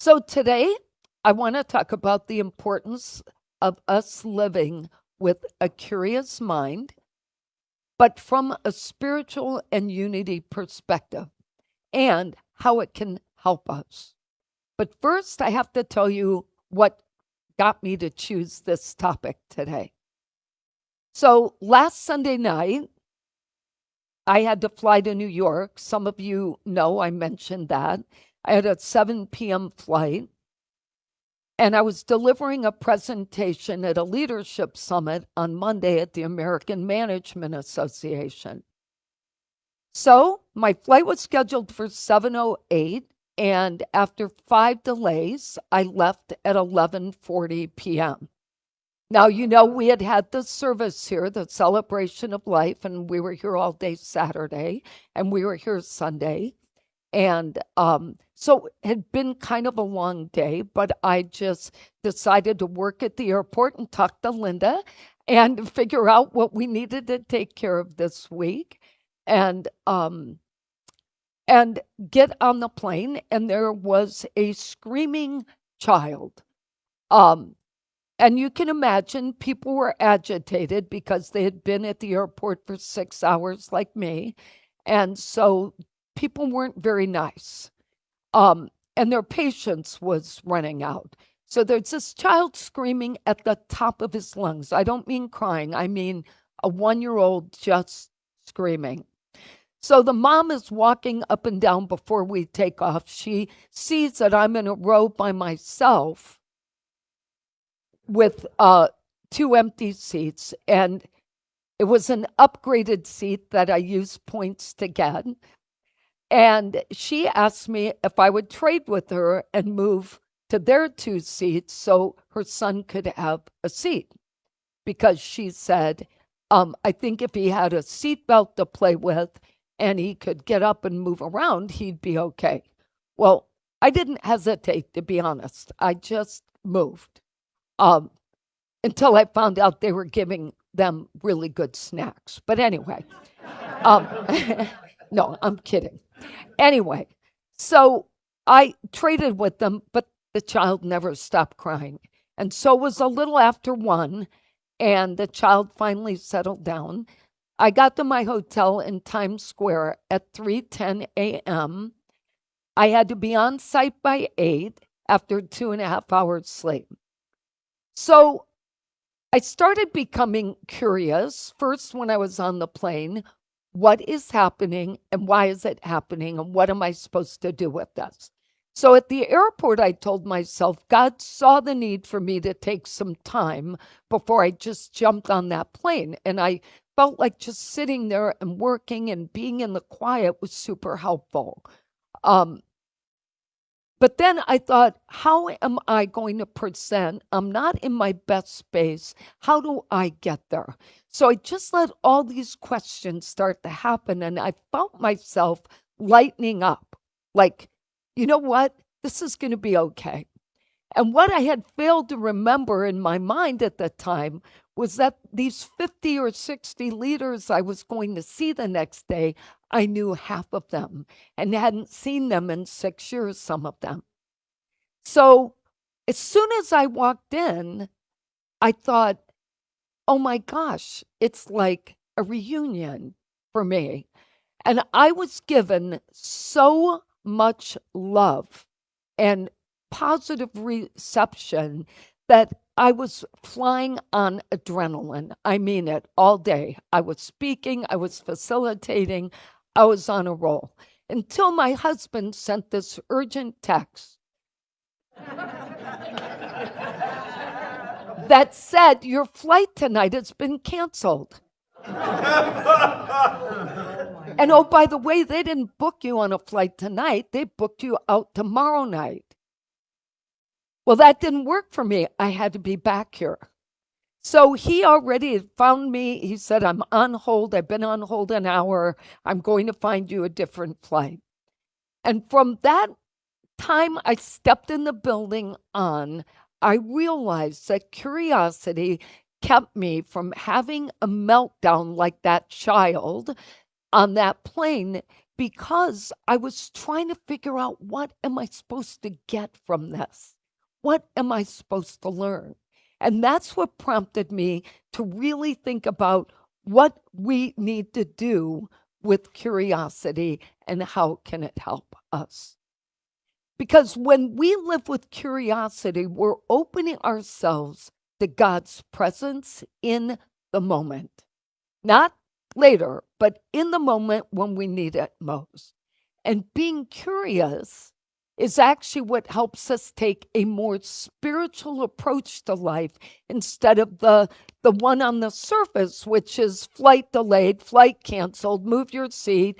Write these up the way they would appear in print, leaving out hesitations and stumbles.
So today, I want to talk about the importance of us living with a curious mind, but from a spiritual and unity perspective, and how it can help us. But first, I have to tell you what got me to choose this topic today. So last Sunday night, I had to fly to New York. Some of you know I mentioned that. I had a 7 p.m. flight. And I was delivering a presentation at a leadership summit on Monday at the American Management Association. So my flight was scheduled for 7:08, and after 5 delays, I left at 11:40 p.m. Now, we had the service here, the celebration of life, and we were here all day Saturday, and we were here Sunday. And so it had been kind of a long day, but I just decided to work at the airport and talk to Linda and figure out what we needed to take care of this week and get on the plane. And there was a screaming child. And you can imagine people were agitated because they had been at the airport for 6 hours like me. And so people weren't very nice. And their patience was running out. So there's this child screaming at the top of his lungs. I don't mean crying. I mean a 1-year-old just screaming. So the mom is walking up and down before we take off. She sees that I'm in a row by myself with 2 empty seats. And it was an upgraded seat that I used points to get. And she asked me if I would trade with her and move to their 2 seats so her son could have a seat. Because she said, I think if he had a seatbelt to play with and he could get up and move around, he'd be okay. Well, I didn't hesitate, to be honest. I just moved until I found out they were giving them really good snacks. But anyway, no, I'm kidding. Anyway, so I traded with them, but the child never stopped crying. And so it was a little after 1, and the child finally settled down. I got to my hotel in Times Square at 3:10 a.m. I had to be on site by 8 after 2.5 hours sleep. So I started becoming curious, first when I was on the plane. What is happening and why is it happening and what am I supposed to do with this? So at the airport, I told myself God saw the need for me to take some time before I just jumped on that plane. And I felt like just sitting there and working and being in the quiet was super helpful. But then I thought, how am I going to present? I'm not in my best space. How do I get there? So I just let all these questions start to happen, and I felt myself lightening up. Like, you know what? This is going to be okay. And what I had failed to remember in my mind at the time was that these 50 or 60 leaders I was going to see the next day, I knew half of them and hadn't seen them in 6 years, some of them. So as soon as I walked in, I thought, oh my gosh, it's like a reunion for me. And I was given so much love and positive reception that I was flying on adrenaline. I mean it, all day. I was speaking, I was facilitating, I was on a roll. Until my husband sent this urgent text that said, your flight tonight has been canceled. And oh, by the way, they didn't book you on a flight tonight. They booked you out tomorrow night. Well, that didn't work for me. I had to be back here. So he already had found me. He said, I'm on hold. I've been on hold an hour. I'm going to find you a different flight. And from that time I stepped in the building on, I realized that curiosity kept me from having a meltdown like that child on that plane because I was trying to figure out, what am I supposed to get from this? What am I supposed to learn? And that's what prompted me to really think about what we need to do with curiosity and how can it help us. Because when we live with curiosity, we're opening ourselves to God's presence in the moment. Not later, but in the moment when we need it most. And being curious is actually what helps us take a more spiritual approach to life instead of the one on the surface, which is flight delayed, flight canceled, move your seat,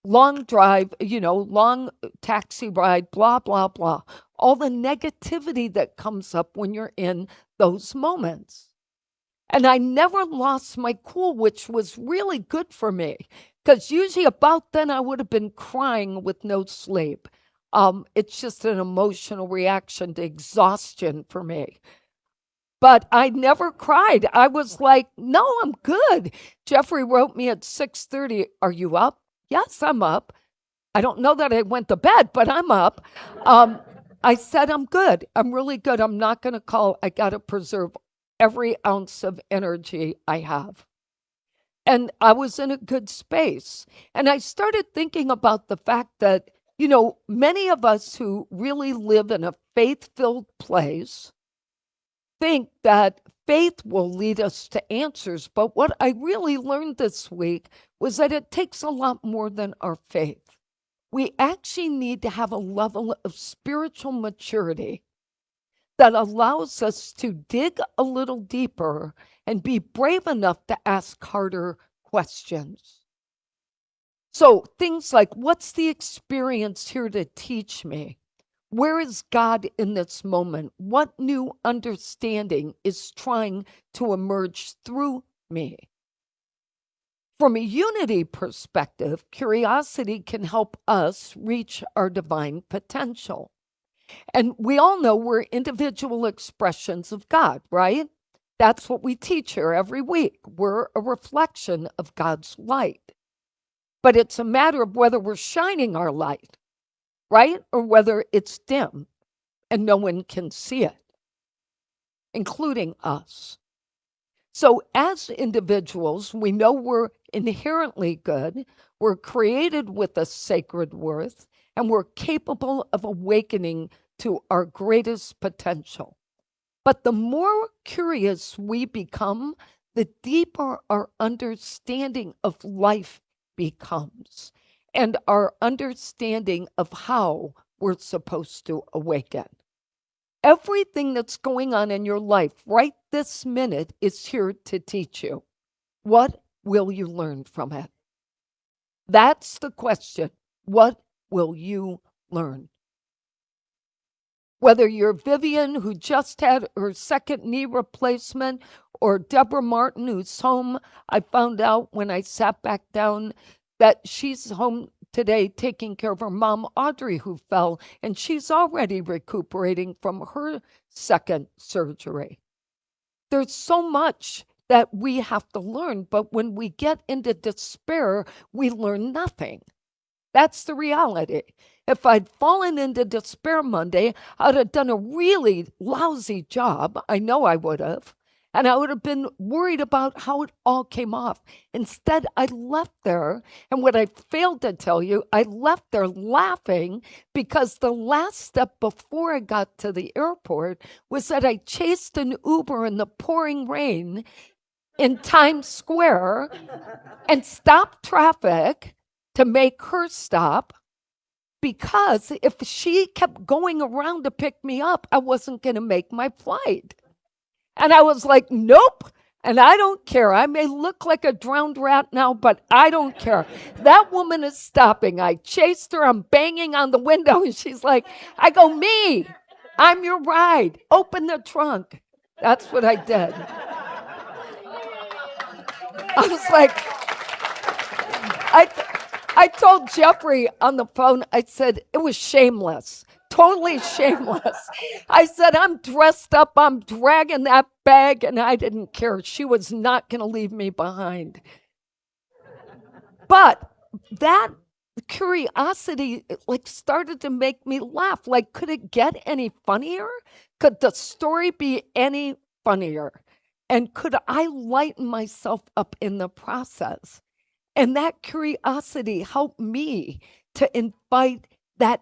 long drive, long taxi ride, blah, blah, blah. All the negativity that comes up when you're in those moments. And I never lost my cool, which was really good for me, because usually about then I would have been crying with no sleep. It's just an emotional reaction to exhaustion for me. But I never cried. I was like, no, I'm good. Jeffrey wrote me at 6:30, are you up? Yes, I'm up. I don't know that I went to bed, but I'm up. I said, I'm good. I'm really good. I'm not going to call. I got to preserve every ounce of energy I have. And I was in a good space. And I started thinking about the fact that, many of us who really live in a faith-filled place think that faith will lead us to answers. But what I really learned this week was that it takes a lot more than our faith. We actually need to have a level of spiritual maturity that allows us to dig a little deeper and be brave enough to ask harder questions. So things like, what's the experience here to teach me? Where is God in this moment? What new understanding is trying to emerge through me? From a unity perspective, curiosity can help us reach our divine potential. And we all know we're individual expressions of God, right? That's what we teach here every week. We're a reflection of God's light. But it's a matter of whether we're shining our light, right? Or whether it's dim and no one can see it, including us. So as individuals, we know we're inherently good, we're created with a sacred worth, and we're capable of awakening to our greatest potential. But the more curious we become, the deeper our understanding of life becomes, and our understanding of how we're supposed to awaken. Everything that's going on in your life right this minute is here to teach you. What will you learn from it? That's the question. What will you learn? Whether you're Vivian, who just had her second knee replacement, or Deborah Martin, who's home, I found out when I sat back down that she's home today taking care of her mom, Audrey, who fell, and she's already recuperating from her second surgery. There's so much that we have to learn, but when we get into despair, we learn nothing. That's the reality. If I'd fallen into despair Monday, I'd have done a really lousy job. I know I would have. And I would have been worried about how it all came off. Instead, I left there, and what I failed to tell you, I left there laughing because the last step before I got to the airport was that I chased an Uber in the pouring rain in Times Square and stopped traffic to make her stop, because if she kept going around to pick me up, I wasn't going to make my flight. And I was like, nope, and I don't care. I may look like a drowned rat now, but I don't care. That woman is stopping. I chased her. I'm banging on the window, and she's like, I go, me, I'm your ride. Open the trunk. That's what I did. I was like, I told Jeffrey on the phone, I said, it was shameless, totally shameless. I said, I'm dressed up, I'm dragging that bag, and I didn't care. She was not going to leave me behind. But that The curiosity like started to make me laugh. Like, could it get any funnier? Could the story be any funnier? And could I lighten myself up in the process? And that curiosity helped me to invite that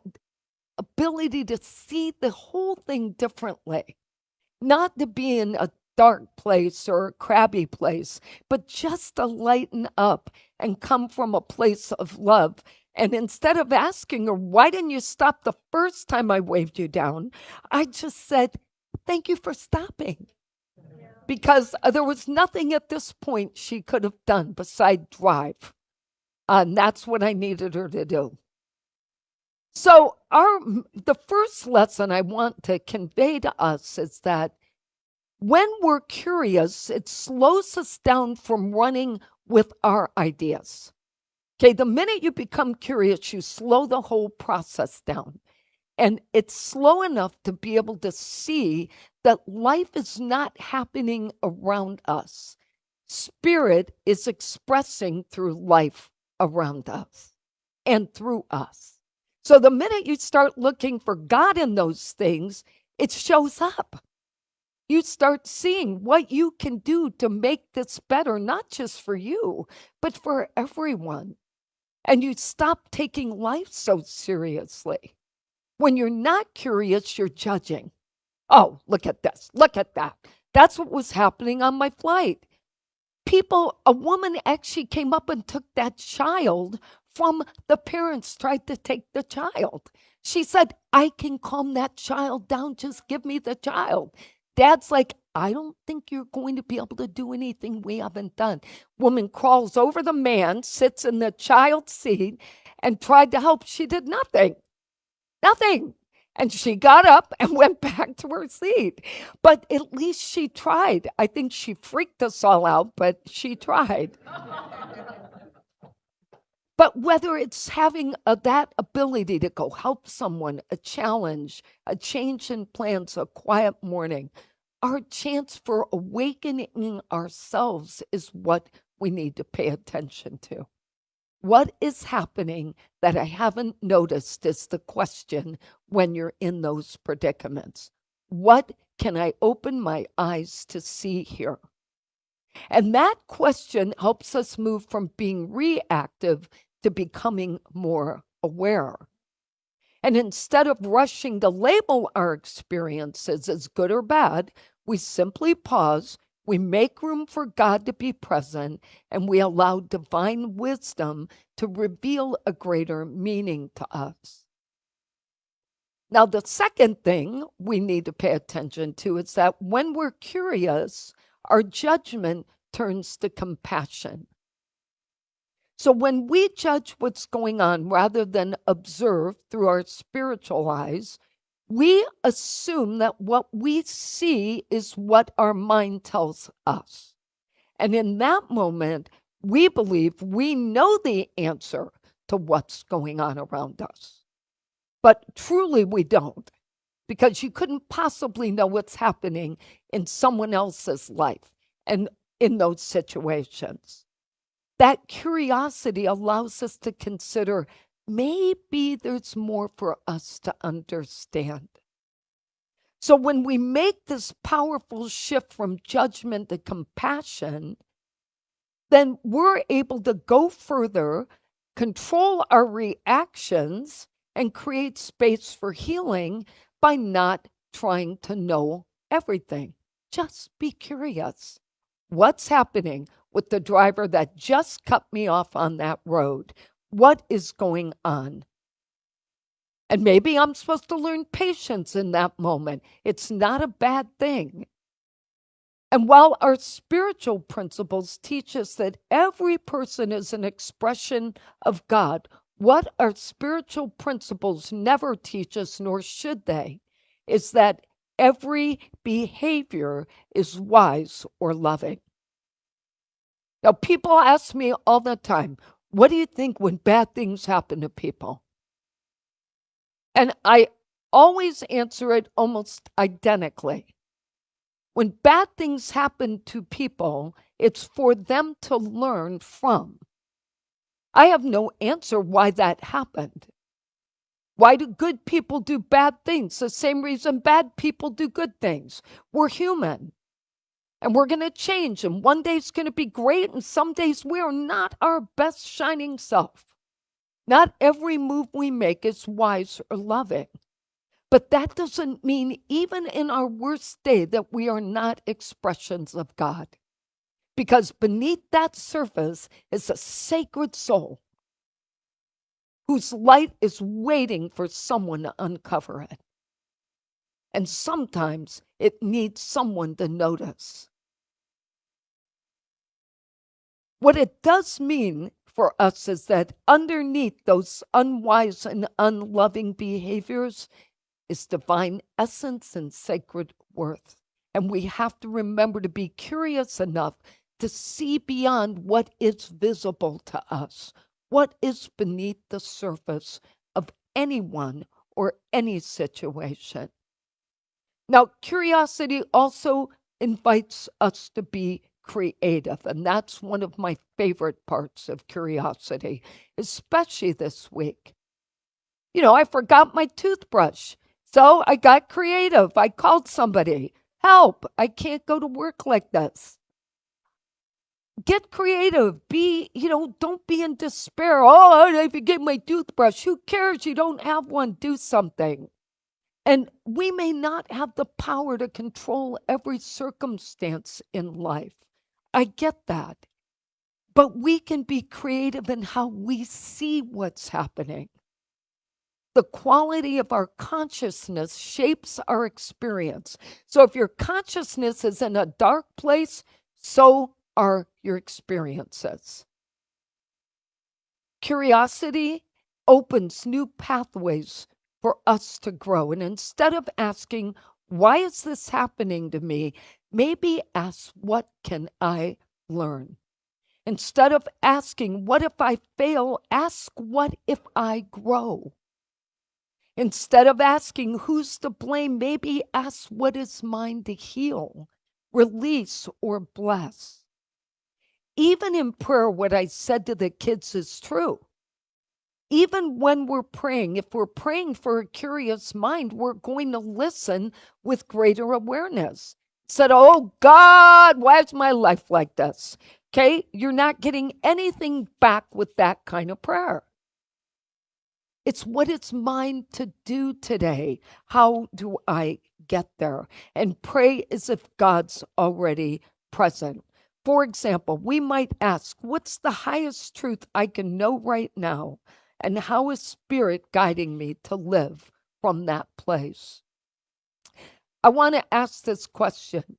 ability to see the whole thing differently, not to be in a dark place or a crabby place, but just to lighten up and come from a place of love. And instead of asking her, why didn't you stop the first time I waved you down? I just said, thank you for stopping. Because there was nothing at this point she could have done besides drive. And that's what I needed her to do. So the first lesson I want to convey to us is that when we're curious, it slows us down from running with our ideas. Okay, the minute you become curious, you slow the whole process down. And it's slow enough to be able to see that life is not happening around us. Spirit is expressing through life around us and through us. So the minute you start looking for God in those things, it shows up. You start seeing what you can do to make this better, not just for you, but for everyone. And you stop taking life so seriously. When you're not curious, you're judging. Oh, look at this. Look at that. That's what was happening on my flight. A woman actually came up and took that child from the parents, tried to take the child. She said, I can calm that child down. Just give me the child. Dad's like, I don't think you're going to be able to do anything we haven't done. Woman crawls over the man, sits in the child's seat, and tried to help. She did nothing. Nothing. And she got up and went back to her seat. But at least she tried. I think she freaked us all out, but she tried. But whether it's having that ability to go help someone, a challenge, a change in plans, a quiet morning, our chance for awakening ourselves is what we need to pay attention to. What is happening that I haven't noticed is the question when you're in those predicaments. What can I open my eyes to see here? And that question helps us move from being reactive to becoming more aware. And instead of rushing to label our experiences as good or bad, we simply pause, we make room for God to be present, and we allow divine wisdom to reveal a greater meaning to us. Now, the second thing we need to pay attention to is that when we're curious, our judgment turns to compassion. So when we judge what's going on rather than observe through our spiritual eyes, we assume that what we see is what our mind tells us. And in that moment, we believe we know the answer to what's going on around us. But truly we don't, because you couldn't possibly know what's happening in someone else's life and in those situations. That curiosity allows us to consider maybe there's more for us to understand. So when we make this powerful shift from judgment to compassion, then we're able to go further, control our reactions, and create space for healing by not trying to know everything. Just be curious. What's happening with the driver that just cut me off on that road? What is going on? And maybe I'm supposed to learn patience in that moment. It's not a bad thing. And while our spiritual principles teach us that every person is an expression of God, what our spiritual principles never teach us, nor should they, is that every behavior is wise or loving. Now, people ask me all the time, what do you think when bad things happen to people? And I always answer it almost identically. When bad things happen to people, it's for them to learn from. I have no answer why that happened. Why do good people do bad things? The same reason bad people do good things. We're human. And we're going to change. And one day it's going to be great. And some days we are not our best shining self. Not every move we make is wise or loving. But that doesn't mean even in our worst day that we are not expressions of God. Because beneath that surface is a sacred soul whose light is waiting for someone to uncover it. And sometimes it needs someone to notice. What it does mean for us is that underneath those unwise and unloving behaviors is divine essence and sacred worth. And we have to remember to be curious enough to see beyond what is visible to us, what is beneath the surface of anyone or any situation. Now, curiosity also invites us to be creative, and that's one of my favorite parts of curiosity, especially this week. I forgot my toothbrush, so I got creative. I called somebody, help, I can't go to work like this. Get creative. Don't be in despair. Oh, I forget my toothbrush. Who cares? You don't have one. Do something. And we may not have the power to control every circumstance in life. I get that. But we can be creative in how we see what's happening. The quality of our consciousness shapes our experience. So if your consciousness is in a dark place, so are your experiences. Curiosity opens new pathways for us to grow. And instead of asking, why is this happening to me? Maybe ask, what can I learn? Instead of asking, what if I fail? Ask, what if I grow? Instead of asking, who's to blame? Maybe ask, what is mine to heal, release, or bless? Even in prayer, what I said to the kids is true. Even when we're praying, if we're praying for a curious mind, we're going to listen with greater awareness. Said, oh God, why is my life like this? Okay, you're not getting anything back with that kind of prayer. It's what it's mine to do today. How do I get there? And pray as if God's already present. For example, we might ask, what's the highest truth I can know right now? And how is Spirit guiding me to live from that place? I want to ask this question.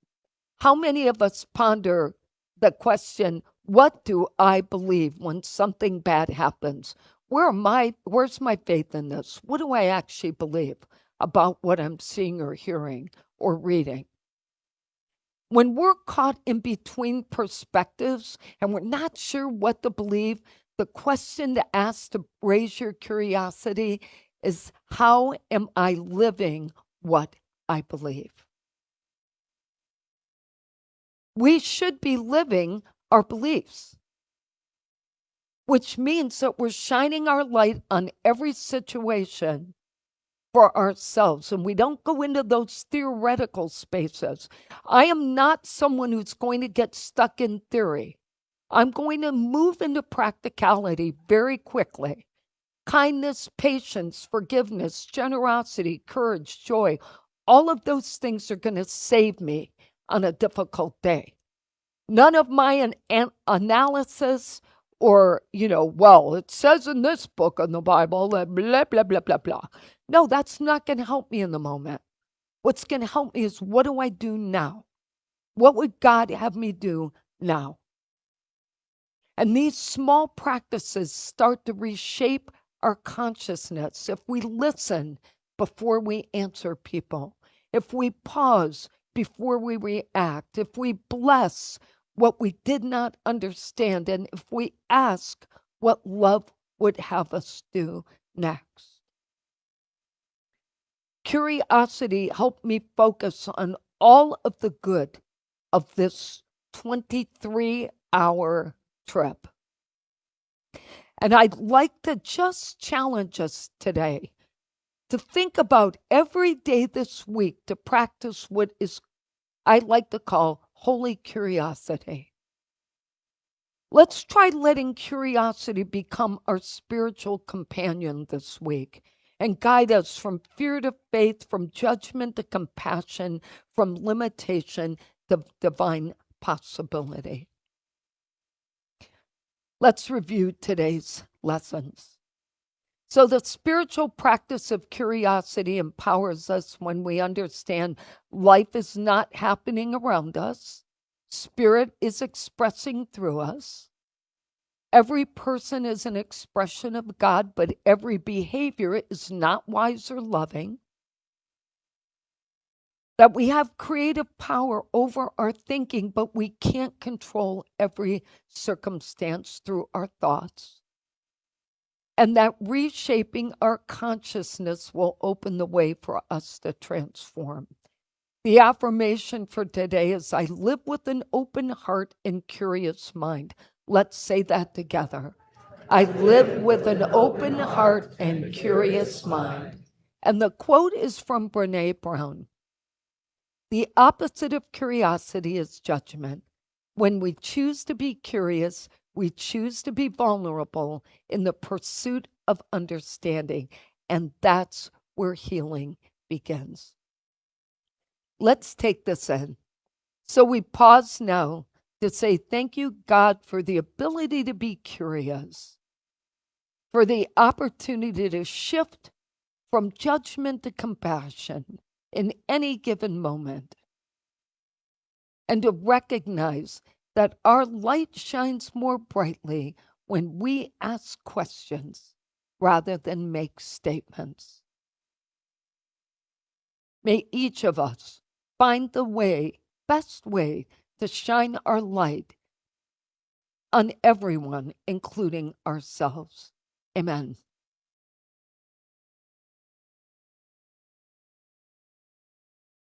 How many of us ponder the question, what do I believe when something bad happens? Where's my faith in this? What do I actually believe about what I'm seeing or hearing or reading? When we're caught in between perspectives and we're not sure what to believe, the question to ask to raise your curiosity is, how am I living what I believe? We should be living our beliefs, which means that we're shining our light on every situation for ourselves, and we don't go into those theoretical spaces. I am not someone who's going to get stuck in theory. I'm going to move into practicality very quickly. Kindness, patience, forgiveness, generosity, courage, joy, all of those things are going to save me on a difficult day. None of my analysis or, well, it says in this book in the Bible that blah, blah, blah, blah, blah. No, that's not going to help me in the moment. What's going to help me is, what do I do now? What would God have me do now? And these small practices start to reshape our consciousness if we listen before we answer people, if we pause before we react, if we bless what we did not understand, and if we ask what love would have us do next. Curiosity helped me focus on all of the good of this 23-hour trip. And I'd like to just challenge us today to think about every day this week to practice what is I like to call holy curiosity. Let's try letting curiosity become our spiritual companion this week and guide us from fear to faith, from judgment to compassion, from limitation to divine possibility. Let's review today's lessons. So, the spiritual practice of curiosity empowers us when we understand life is not happening around us, Spirit is expressing through us. Every person is an expression of God, but every behavior is not wise or loving. That we have creative power over our thinking, but we can't control every circumstance through our thoughts. And that reshaping our consciousness will open the way for us to transform. The affirmation for today is I live with an open heart and curious mind. Let's say that together. I live with an open heart and curious mind. And the quote is from Brene Brown. The opposite of curiosity is judgment. When we choose to be curious, we choose to be vulnerable in the pursuit of understanding. And that's where healing begins. Let's take this in. So we pause now to say, thank you, God, for the ability to be curious, for the opportunity to shift from judgment to compassion in any given moment, and to recognize that our light shines more brightly when we ask questions rather than make statements. May each of us find the best way to shine our light on everyone, including ourselves. Amen.